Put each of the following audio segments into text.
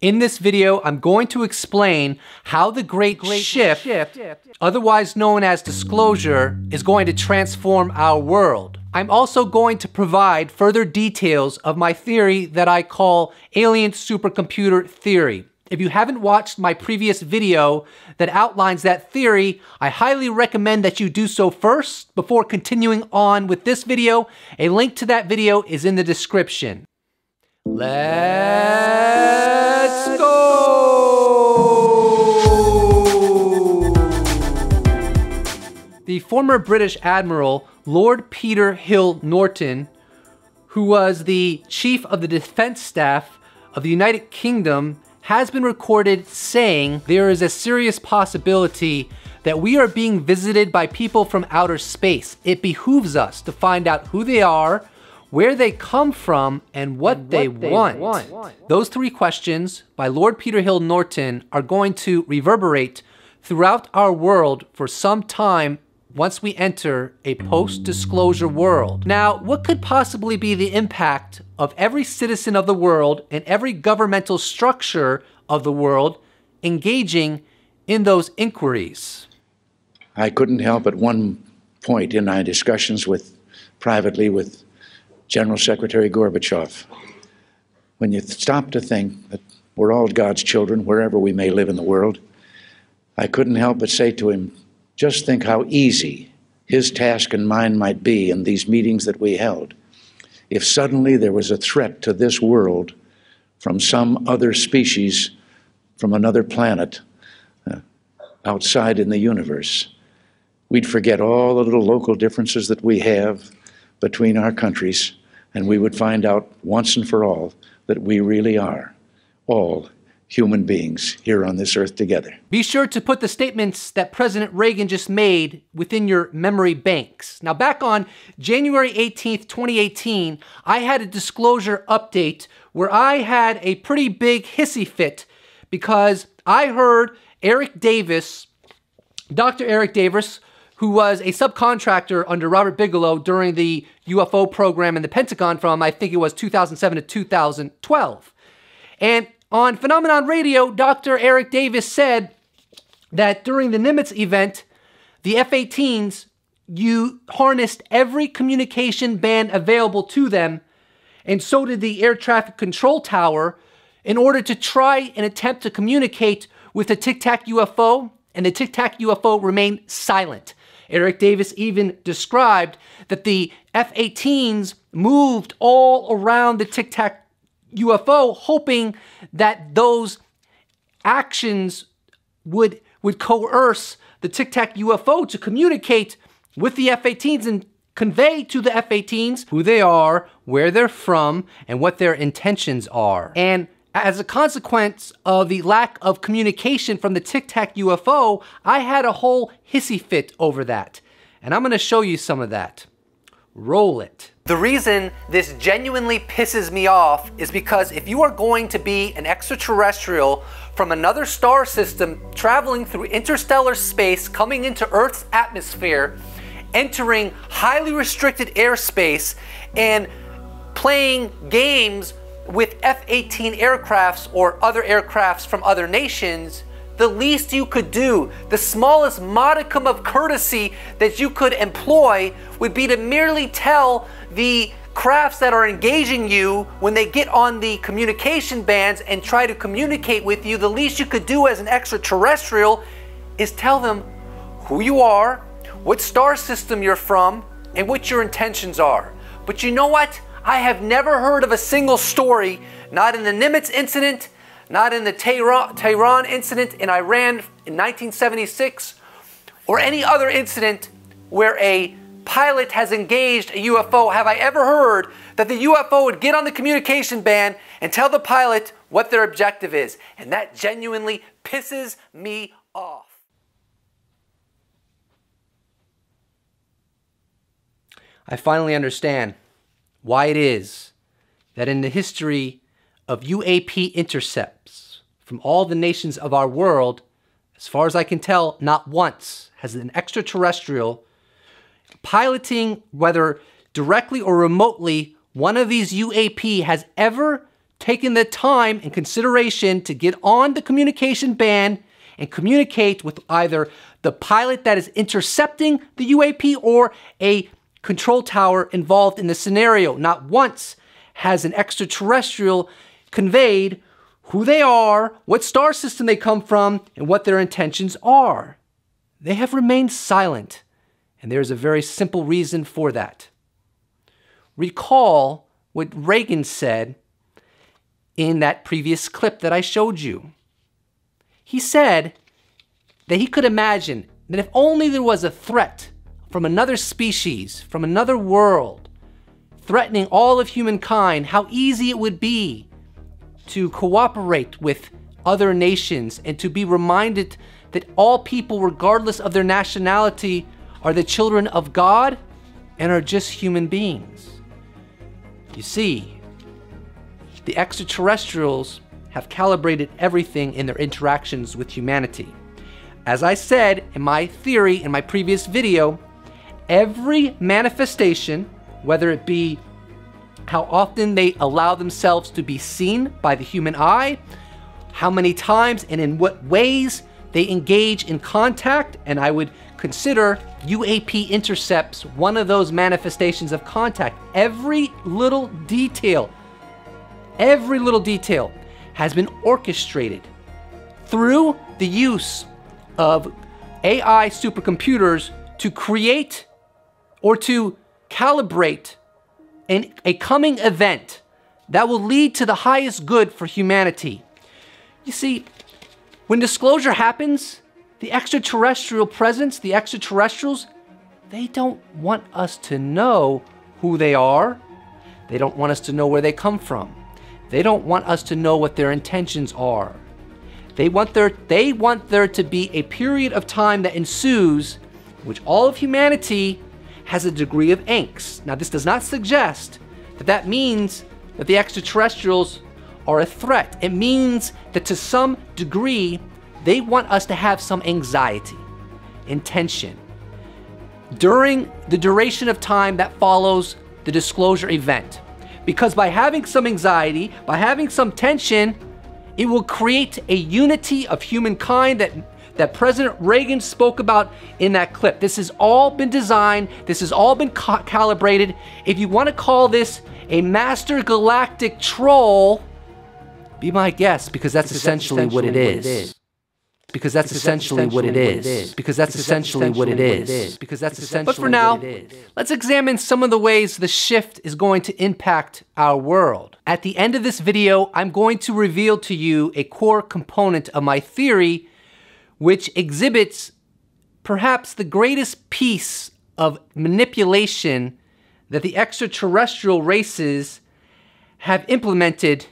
In this video, I'm going to explain how the Great Shift, otherwise known as disclosure, is going to transform our world. I'm also going to provide further details of my theory that I call alien supercomputer theory. If you haven't watched my previous video that outlines that theory, I highly recommend that you do so first before continuing on with this video. A link to that video is in the description. Let's go! The former British Admiral, Lord Peter Hill Norton, who was the Chief of the Defense Staff of the United Kingdom, has been recorded saying there is a serious possibility that we are being visited by people from outer space. It behooves us to find out who they are, where they come from, and what they want. Those three questions by Lord Peter Hill Norton are going to reverberate throughout our world for some time once we enter a post-disclosure world. Now, what could possibly be the impact of every citizen of the world and every governmental structure of the world engaging in those inquiries? I couldn't help at one point in my discussions privately with General Secretary Gorbachev, when you stop to think that we're all God's children wherever we may live in the world, I couldn't help but say to him, just think how easy his task and mine might be in these meetings that we held if suddenly there was a threat to this world from some other species from another planet outside in the universe. We'd forget all the little local differences that we have between our countries, and we would find out once and for all that we really are all human beings here on this earth together. Be sure to put the statements that President Reagan just made within your memory banks. Now, back on January 18th, 2018, I had a disclosure update where I had a pretty big hissy fit because I heard Eric Davis, Dr. Eric Davis, who was a subcontractor under Robert Bigelow during the UFO program in the Pentagon from, I think it was 2007 to 2012. And on Phenomenon Radio, Dr. Eric Davis said that during the Nimitz event, the F-18s, you harnessed every communication band available to them, and so did the air traffic control tower, in order to try and attempt to communicate with the Tic Tac UFO, and the Tic Tac UFO remained silent. Eric Davis even described that the F-18s moved all around the Tic Tac UFO, hoping that those actions would coerce the Tic Tac UFO to communicate with the F-18s and convey to the F-18s who they are, where they're from, and what their intentions are. And as a consequence of the lack of communication from the Tic Tac UFO, I had a whole hissy fit over that. And I'm gonna show you some of that. Roll it. The reason this genuinely pisses me off is because if you are going to be an extraterrestrial from another star system traveling through interstellar space, coming into Earth's atmosphere, entering highly restricted airspace, and playing games with F-18 aircrafts or other aircrafts from other nations, the least you could do, the smallest modicum of courtesy that you could employ would be to merely tell the crafts that are engaging you when they get on the communication bands and try to communicate with you. The least you could do as an extraterrestrial is tell them who you are, what star system you're from, and what your intentions are. But you know what? I have never heard of a single story, not in the Nimitz incident, not in the Tehran incident in Iran in 1976, or any other incident where a pilot has engaged a UFO. Have I ever heard that the UFO would get on the communication band and tell the pilot what their objective is? And that genuinely pisses me off. I finally understand why it is that in the history of UAP intercepts from all the nations of our world, as far as I can tell, not once has an extraterrestrial piloting, whether directly or remotely, one of these UAP has ever taken the time and consideration to get on the communication band and communicate with either the pilot that is intercepting the UAP or a control tower involved in the scenario. Not once has an extraterrestrial conveyed who they are, what star system they come from, and what their intentions are. They have remained silent, and there's a very simple reason for that. Recall what Reagan said in that previous clip that I showed you. He said that he could imagine that if only there was a threat from another species, from another world, threatening all of humankind, how easy it would be to cooperate with other nations and to be reminded that all people, regardless of their nationality, are the children of God and are just human beings. You see, the extraterrestrials have calibrated everything in their interactions with humanity. As I said in my theory in my previous video, every manifestation, whether it be how often they allow themselves to be seen by the human eye, how many times and in what ways they engage in contact, and I would consider UAP intercepts one of those manifestations of contact. Every little detail has been orchestrated through the use of AI supercomputers to create or to calibrate a coming event that will lead to the highest good for humanity. You see, when disclosure happens, the extraterrestrial presence, the extraterrestrials, they don't want us to know who they are. They don't want us to know where they come from. They don't want us to know what their intentions are. They want there to be a period of time that ensues in which all of humanity has a degree of angst. Now, this does not suggest that that means that the extraterrestrials are a threat. It means that to some degree, they want us to have some anxiety and tension during the duration of time that follows the disclosure event. Because by having some anxiety, by having some tension, it will create a unity of humankind that President Reagan spoke about in that clip. This has all been designed, this has all been calibrated. If you want to call this a master galactic troll, be my guest, because that's essentially what it is. Because that's essentially what it is. Because that's essentially what it is. Because that's essentially. But for now, let's examine some of the ways the shift is going to impact our world. At the end of this video, I'm going to reveal to you a core component of my theory, which exhibits perhaps the greatest piece of manipulation that the extraterrestrial races have implemented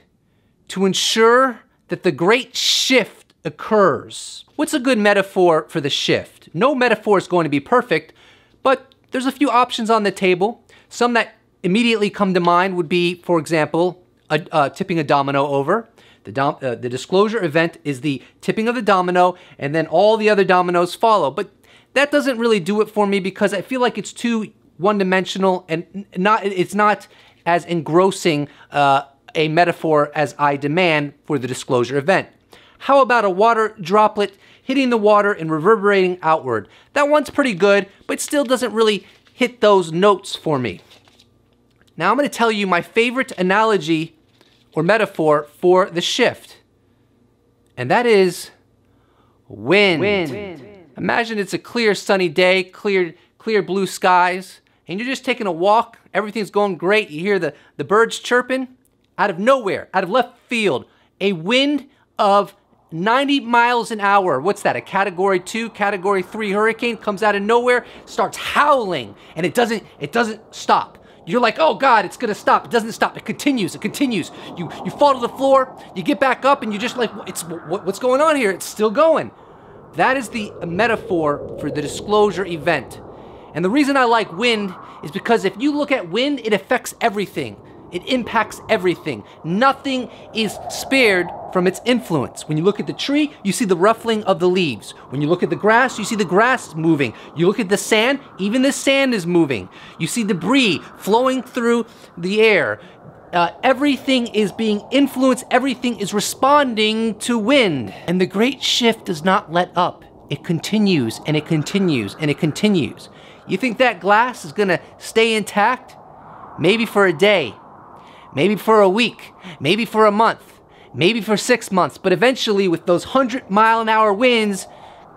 to ensure that the great shift occurs. What's a good metaphor for the shift? No metaphor is going to be perfect, but there's a few options on the table. Some that immediately come to mind would be, for example, tipping a domino over. The disclosure event is the tipping of the domino, and then all the other dominoes follow. But that doesn't really do it for me because I feel like it's too one-dimensional and it's not as engrossing a metaphor as I demand for the disclosure event. How about a water droplet hitting the water and reverberating outward? That one's pretty good, but still doesn't really hit those notes for me. Now I'm going to tell you my favorite analogy or metaphor for the shift, and that is wind. Imagine it's a clear sunny day, clear blue skies, and you're just taking a walk, everything's going great, you hear the birds chirping. Out of nowhere, out of left field, a wind of 90 miles an hour. What's that? A category 2, category 3 hurricane comes out of nowhere, starts howling, and it doesn't stop. You're like, oh God, it's gonna stop. It doesn't stop. It continues. You fall to the floor, you get back up, and you're just like, what's going on here? It's still going. That is the metaphor for the disclosure event. And the reason I like wind is because if you look at wind, it affects everything. It impacts everything. Nothing is spared from its influence. When you look at the tree, you see the ruffling of the leaves. When you look at the grass, you see the grass moving. You look at the sand, even the sand is moving. You see debris flowing through the air. everything is being influenced, everything is responding to wind. And the great shift does not let up. It continues and it continues and it continues. You think that glass is gonna stay intact? Maybe for a day, maybe for a week, maybe for a month, maybe for 6 months, but eventually with those 100-mile-an-hour winds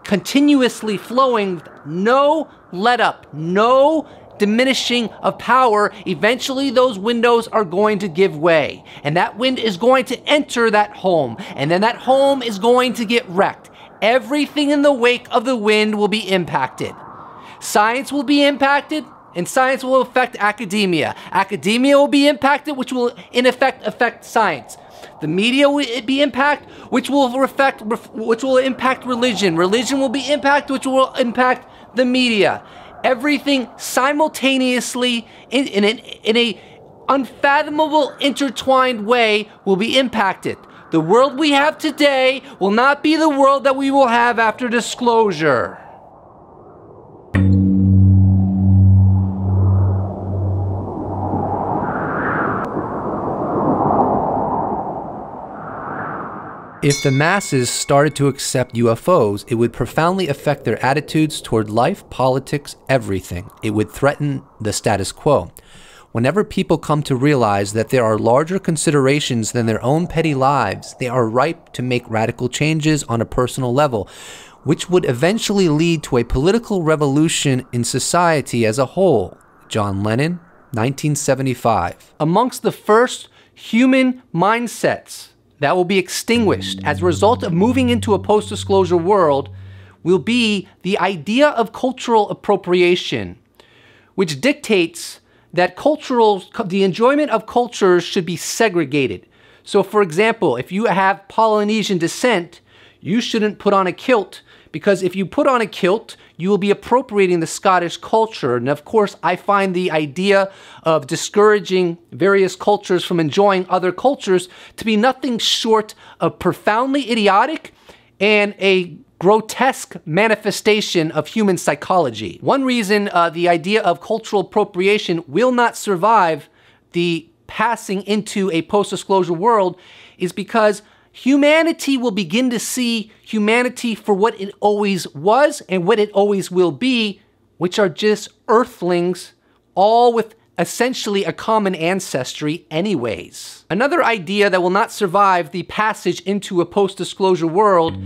continuously flowing, no let up, no diminishing of power, eventually those windows are going to give way. And that wind is going to enter that home. And then that home is going to get wrecked. Everything in the wake of the wind will be impacted. Science will be impacted, and science will affect academia. Academia will be impacted, which will in effect affect science. The media will be impacted, which will impact religion. Religion will be impacted, which will impact the media. Everything simultaneously in a unfathomable, intertwined way will be impacted. The world we have today will not be the world that we will have after disclosure. If the masses started to accept UFOs, it would profoundly affect their attitudes toward life, politics, everything. It would threaten the status quo. Whenever people come to realize that there are larger considerations than their own petty lives, they are ripe to make radical changes on a personal level, which would eventually lead to a political revolution in society as a whole. John Lennon, 1975. Amongst the first human mindsets that will be extinguished as a result of moving into a post-disclosure world will be the idea of cultural appropriation, which dictates that the enjoyment of cultures should be segregated. So for example, if you have Polynesian descent, you shouldn't put on a kilt, because if you put on a kilt, you will be appropriating the Scottish culture. And of course, I find the idea of discouraging various cultures from enjoying other cultures to be nothing short of profoundly idiotic and a grotesque manifestation of human psychology. One reason the idea of cultural appropriation will not survive the passing into a post-disclosure world is because humanity will begin to see humanity for what it always was and what it always will be, which are just earthlings, all with essentially a common ancestry anyways. Another idea that will not survive the passage into a post-disclosure world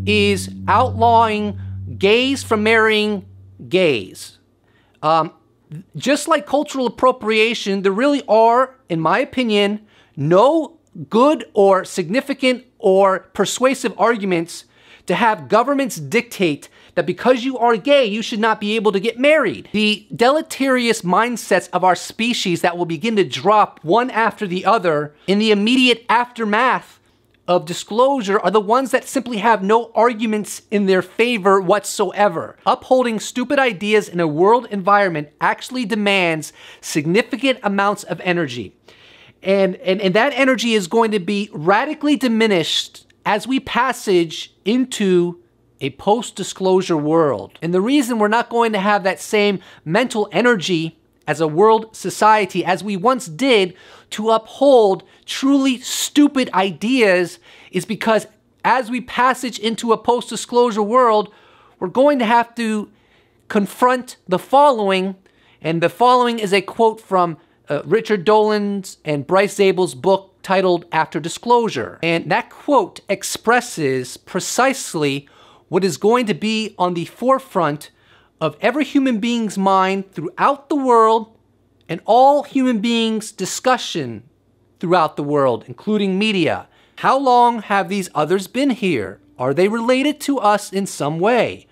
is outlawing gays from marrying gays. Just like cultural appropriation, there really are, in my opinion, no good or significant or persuasive arguments to have governments dictate that because you are gay, you should not be able to get married. The deleterious mindsets of our species that will begin to drop one after the other in the immediate aftermath of disclosure are the ones that simply have no arguments in their favor whatsoever. Upholding stupid ideas in a world environment actually demands significant amounts of energy. And that energy is going to be radically diminished as we passage into a post-disclosure world. And the reason we're not going to have that same mental energy as a world society as we once did to uphold truly stupid ideas is because as we passage into a post-disclosure world, we're going to have to confront the following, and the following is a quote from Richard Dolan's and Bryce Zabel's book titled After Disclosure. And that quote expresses precisely what is going to be on the forefront of every human being's mind throughout the world and all human beings' discussion throughout the world, including media. How long have these others been here? Are they related to us in some way?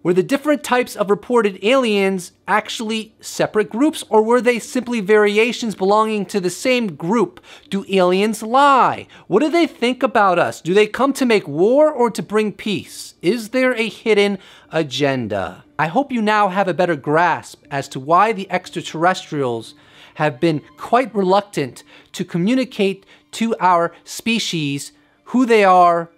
Were the different types of reported aliens actually separate groups, or were they simply variations belonging to the same group? Do aliens lie? What do they think about us? Do they come to make war or to bring peace? Is there a hidden agenda? I hope you now have a better grasp as to why the extraterrestrials have been quite reluctant to communicate to our species who they are,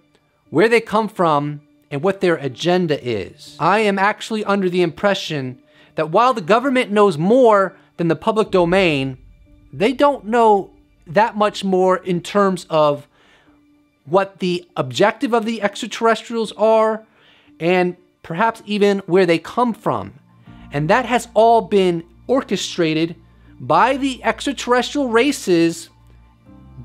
where they come from, and what their agenda is. I am actually under the impression that while the government knows more than the public domain, they don't know that much more in terms of what the objective of the extraterrestrials are, and perhaps even where they come from. And that has all been orchestrated by the extraterrestrial races,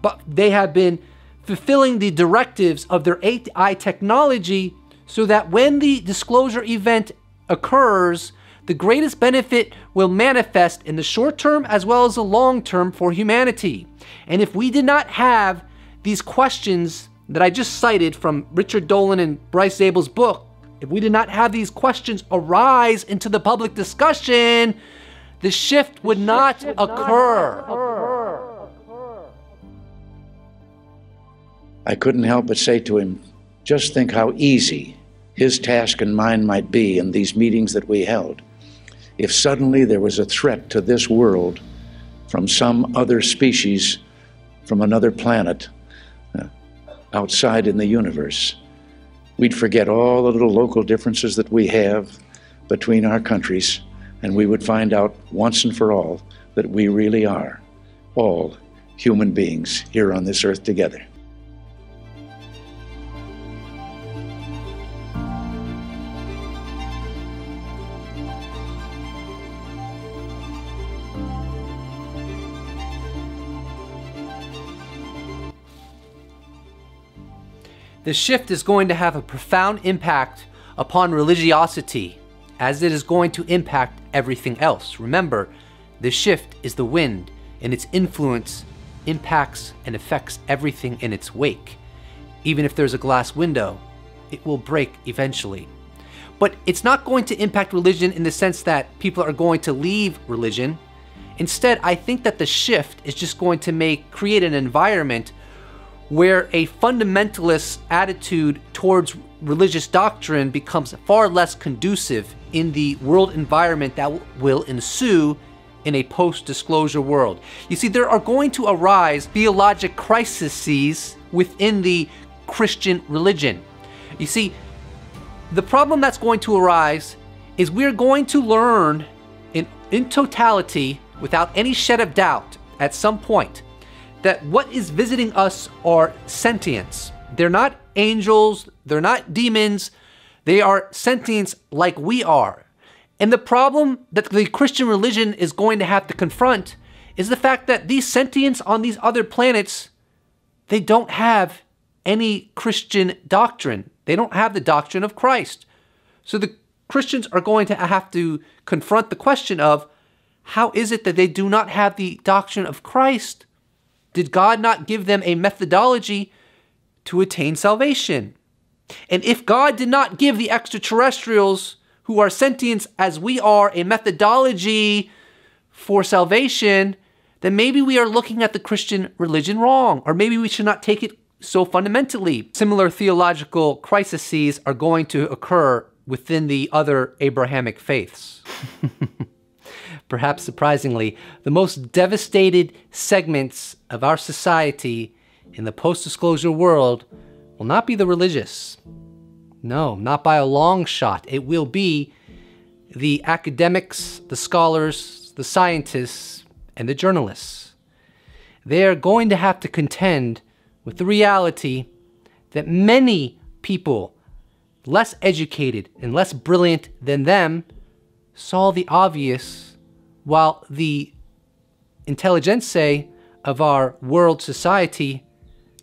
but they have been fulfilling the directives of their AI technology so that when the disclosure event occurs, the greatest benefit will manifest in the short term as well as the long term for humanity. And if we did not have these questions that I just cited from Richard Dolan and Bryce Zabel's book, if we did not have these questions arise into the public discussion, the shift would not occur. I couldn't help but say to him, just think how easy his task and mine might be in these meetings that we held if suddenly there was a threat to this world from some other species, from another planet, outside in the universe. We'd forget all the little local differences that we have between our countries, and we would find out once and for all that we really are all human beings here on this earth together. The shift is going to have a profound impact upon religiosity, as it is going to impact everything else. Remember, the shift is the wind, and its influence impacts and affects everything in its wake. Even if there's a glass window, it will break eventually. But it's not going to impact religion in the sense that people are going to leave religion. Instead, I think that the shift is just going to create an environment where a fundamentalist attitude towards religious doctrine becomes far less conducive in the world environment that will ensue in a post-disclosure world. You see, there are going to arise theologic crises within the Christian religion. You see, the problem that's going to arise is we're going to learn in totality, without any shed of doubt, at some point, that what is visiting us are sentients. They're not angels, they're not demons, they are sentients like we are. And the problem that the Christian religion is going to have to confront is the fact that these sentients on these other planets, they don't have any Christian doctrine. They don't have the doctrine of Christ. So the Christians are going to have to confront the question of, how is it that they do not have the doctrine of Christ? Did God not give them a methodology to attain salvation? And if God did not give the extraterrestrials, who are sentients as we are, a methodology for salvation, then maybe we are looking at the Christian religion wrong, or maybe we should not take it so fundamentally. Similar theological crises are going to occur within the other Abrahamic faiths. Perhaps surprisingly, the most devastated segments of our society in the post-disclosure world will not be the religious. No, not by a long shot. It will be the academics, the scholars, the scientists, and the journalists. They are going to have to contend with the reality that many people, less educated and less brilliant than them, saw the obvious, while the intelligentsia of our world society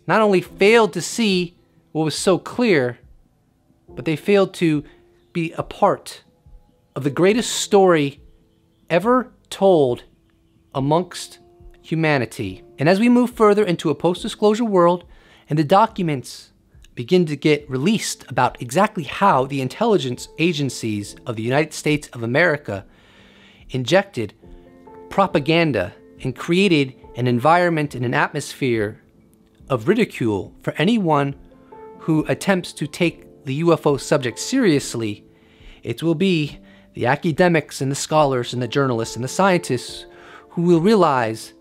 not only failed to see what was so clear, but they failed to be a part of the greatest story ever told amongst humanity. And as we move further into a post-disclosure world and the documents begin to get released about exactly how the intelligence agencies of the United States of America injected propaganda and created an environment and an atmosphere of ridicule for anyone who attempts to take the UFO subject seriously, it will be the academics and the scholars and the journalists and the scientists who will realize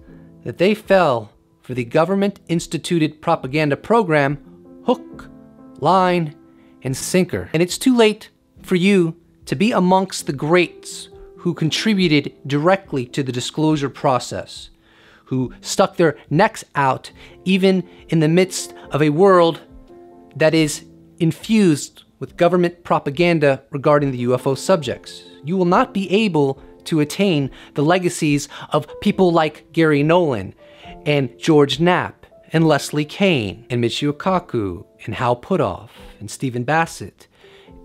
that they fell for the government-instituted propaganda program hook, line, and sinker. And it's too late for you to be amongst the greats who contributed directly to the disclosure process, who stuck their necks out even in the midst of a world that is infused with government propaganda regarding the UFO subjects. You will not be able to attain the legacies of people like Gary Nolan and George Knapp and Leslie Kean and Michio Kaku and Hal Puthoff and Stephen Bassett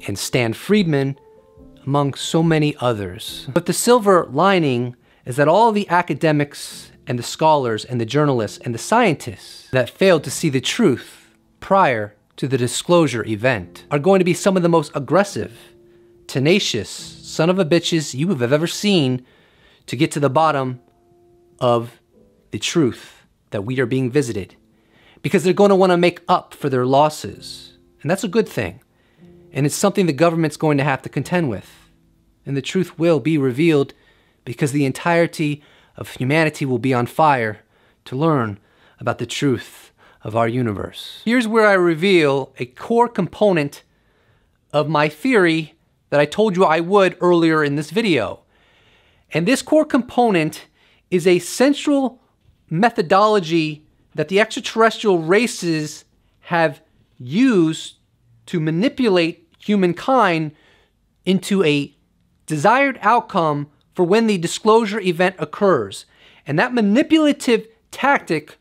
and Stan Friedman, among so many others. But the silver lining is that all the academics and the scholars and the journalists and the scientists that failed to see the truth prior to the disclosure event are going to be some of the most aggressive, tenacious son of a bitches you have ever seen to get to the bottom of the truth that we are being visited. Because they're going to want to make up for their losses. And that's a good thing. And it's something the government's going to have to contend with. And the truth will be revealed because the entirety of humanity will be on fire to learn about the truth of our universe. Here's where I reveal a core component of my theory that I told you I would earlier in this video. And this core component is a central methodology that the extraterrestrial races have used to manipulate humankind into a desired outcome for when the disclosure event occurs. And that manipulative tactic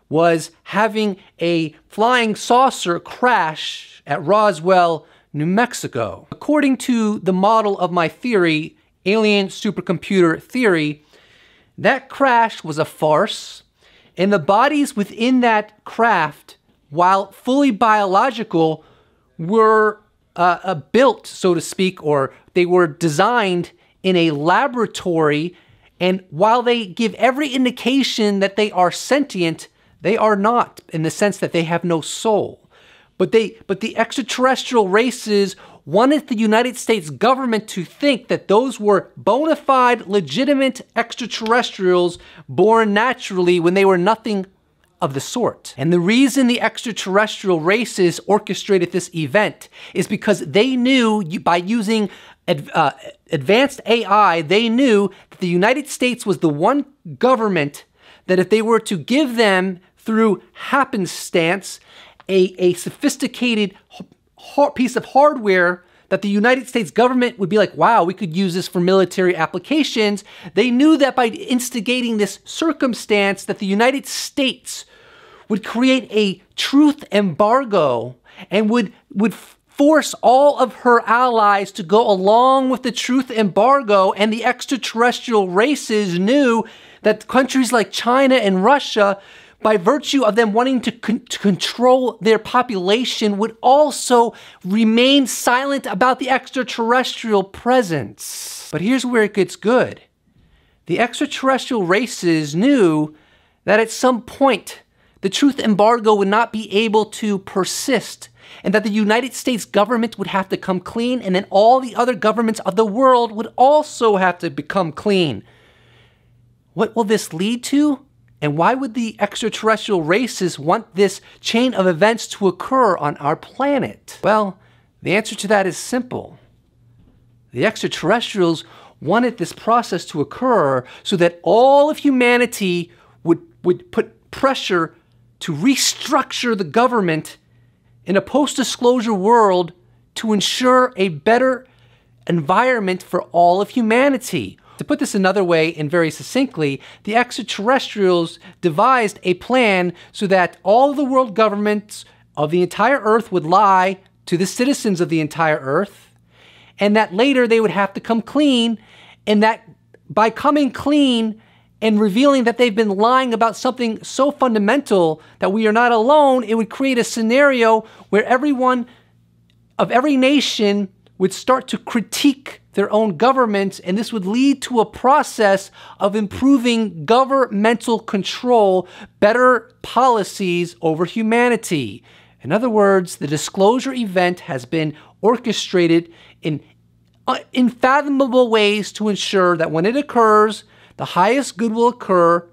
was having a flying saucer crash at Roswell, New Mexico. According to the model of my theory, alien supercomputer theory, that crash was a farce, and the bodies within that craft, while fully biological, were built, so to speak, or they were designed in a laboratory, and while they give every indication that they are sentient, they are not, in the sense that they have no soul. But the extraterrestrial races wanted the United States government to think that those were bona fide, legitimate extraterrestrials born naturally when they were nothing of the sort. And the reason the extraterrestrial races orchestrated this event is because they knew, by using advanced AI, they knew that the United States was the one government that if they were to give them, through happenstance, a sophisticated piece of hardware that the United States government would be like, wow, we could use this for military applications. They knew that by instigating this circumstance that the United States would create a truth embargo and would force all of her allies to go along with the truth embargo. And the extraterrestrial races knew that countries like China and Russia, by virtue of them wanting to control their population, would also remain silent about the extraterrestrial presence. But here's where it gets good. The extraterrestrial races knew that at some point, the truth embargo would not be able to persist, and that the United States government would have to come clean, and then all the other governments of the world would also have to become clean. What will this lead to? And why would the extraterrestrial races want this chain of events to occur on our planet? Well, the answer to that is simple. The extraterrestrials wanted this process to occur so that all of humanity would put pressure to restructure the government in a post-disclosure world to ensure a better environment for all of humanity. To put this another way and very succinctly, the extraterrestrials devised a plan so that all of the world governments of the entire Earth would lie to the citizens of the entire Earth, and that later they would have to come clean, and that by coming clean and revealing that they've been lying about something so fundamental that we are not alone, it would create a scenario where everyone of every nation would start to critique their own government, and this would lead to a process of improving governmental control, better policies over humanity. In other words, the disclosure event has been orchestrated in unfathomable ways to ensure that when it occurs, the highest good will occur,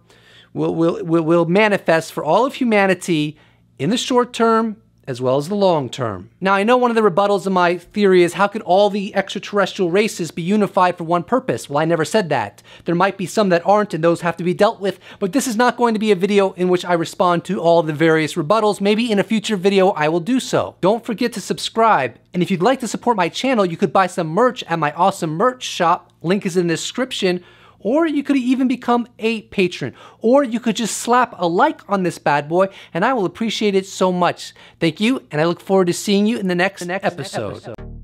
will manifest for all of humanity in the short term as well as the long term. Now, I know one of the rebuttals of my theory is, how could all the extraterrestrial races be unified for one purpose? Well, I never said that. There might be some that aren't, and those have to be dealt with, but this is not going to be a video in which I respond to all the various rebuttals. Maybe in a future video I will do so. Don't forget to subscribe, and if you'd like to support my channel, you could buy some merch at my awesome merch shop. Link is in the description. Or you could even become a patron. Or you could just slap a like on this bad boy, and I will appreciate it so much. Thank you, and I look forward to seeing you in the next episode.